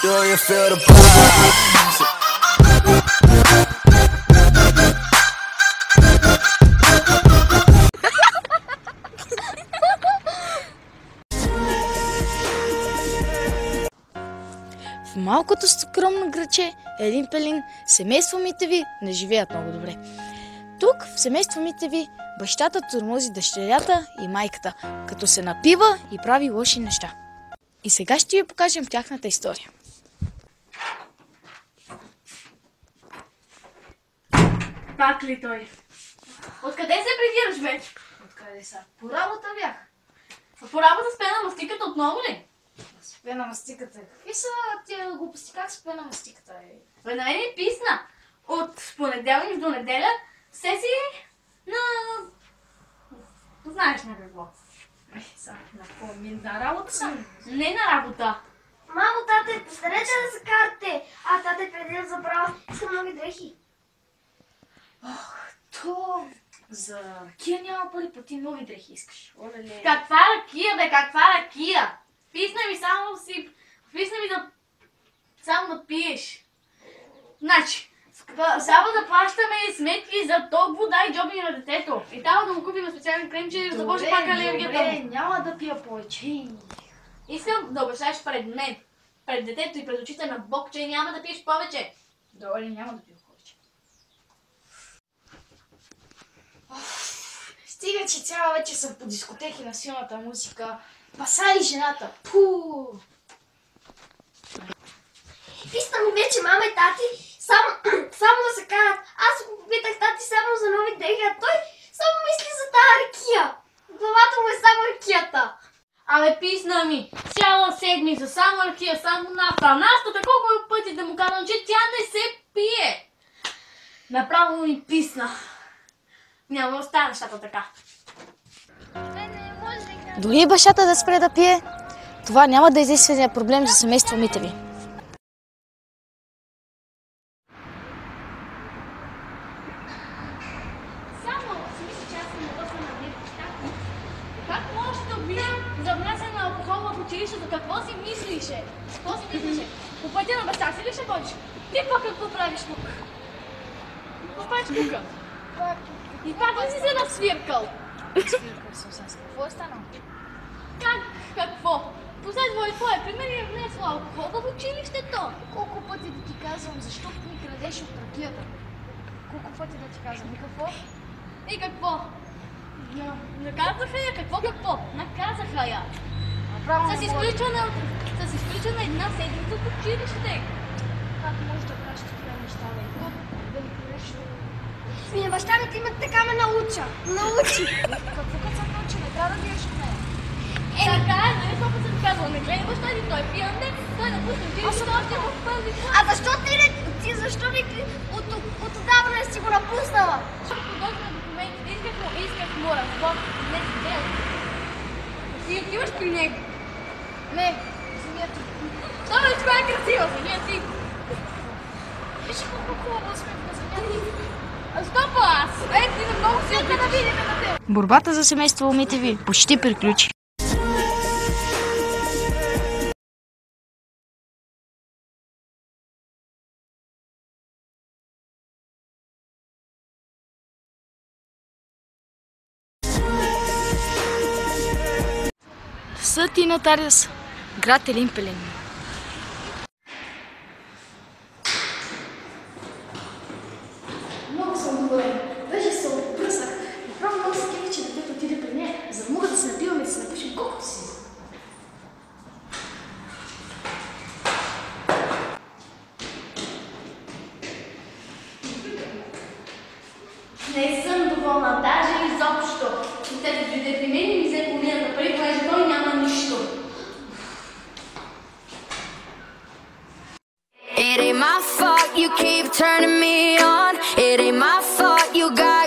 Do you feel the vibes? В малкото скромно градче Елин Пелин, семейство Митеви не живеят много добре. Тук в семейство Митеви бащата тормози дъщерята и майката, като се напива и прави лоши неща. И сега ще ви покажем тяхната история. Пак ли той? Откъде се придираш, бе? Откъде са? По работа бях. По работа с пена мастиката отново ли? Спе на мастиката. Какви са тия глупости? Как спе на мастиката? Бе, на мен е писна. От понеделник до неделя все си на... Знаеш на какво. На какво? На работа съм? Не на работа. Мамо, тате, постанете да се карате. А, тате, преди да забравя, искам нови дрехи. То... За ракия няма пари, пъти нови дрехи искаш. Оле-ле. Каква ракия, бе? Каква ракия? Писна ми да... Само да пиеш. Значи, само да плащаме сметки за ток, вода и джобни на детето. И трябва да му купим специален крем, че да започне пак алергията. Добре, няма да пия повече. Искам да обещаеш пред мен, пред детето и пред очите на Бог, че няма да пиеш повече. Добре, няма да пия повече. Стига, че цяла вече съм по дискотеки на силната музика. Пасали жената. Пу! Писна ми вече, мама и тати, само да се карат. Аз го попитах тати само за нови дрехи, а той само мисли за тази ракия. В главата му е само ракията. Абе, писна ми, цяла седмица, само ракия, само нафта. Нафтата колко пъти да му казвам, че тя не се пие. Направо ми писна. Няма да остава нещата така. Дори бащата да спре да пие, това няма да е единствения проблем за семейство Митеви. Само си мисля, че аз съм ядосна на дневничка. Как можеш да за внасяне на алкохол в училището? Какво си мислише? Какво си мислише? По пътя на баща си ли ще ходиш? Ти пак какво правиш тук? Какво правиш тук? И пак ли си се насвиркал? Какво е станало? Какво? Последва твоя пример и е внесла алкохол в училището. Колко пъти да ти казвам, защо ми крадеш от ракията? Колко пъти да ти казвам? И какво? И какво? Наказаха я? Какво? Наказаха я. С изключване една седмица от училище. Как можеш да правиш такива неща, бе? Да ми кажеш... Ми, баща ми ти ме така ме науча. Научи. Какво като съм научи? Не трябва да биеш от нея. Така е, нали колко съм казала, не гледай баща ти, той пиянде, той напусна училище, още в първи клас. А защо защо ли от отдавна си го напуснала? Подготвя документите, исках му разбор, не си дел. Ти отиваш при него. Не, земята. Добре, това е красива, земя ти. Виж колко хубаво сме на земята. Стопа аз! Ти на много си да видим на теб. Борбата за семейство Митеви почти приключи. Съд и нотариус, град Елин Пелин. Много съм доволен. Вече се отпръснах. Направо много се кефи, че детето отиде при нея, за да мога да се напиваме и да се напишем колкото си. Не съм доволна, даже изобщо. Детето дойде при мен и ми взе половината пари, понеже той няма нищо. It ain't my fault you keep turning me on. It ain't my fault you got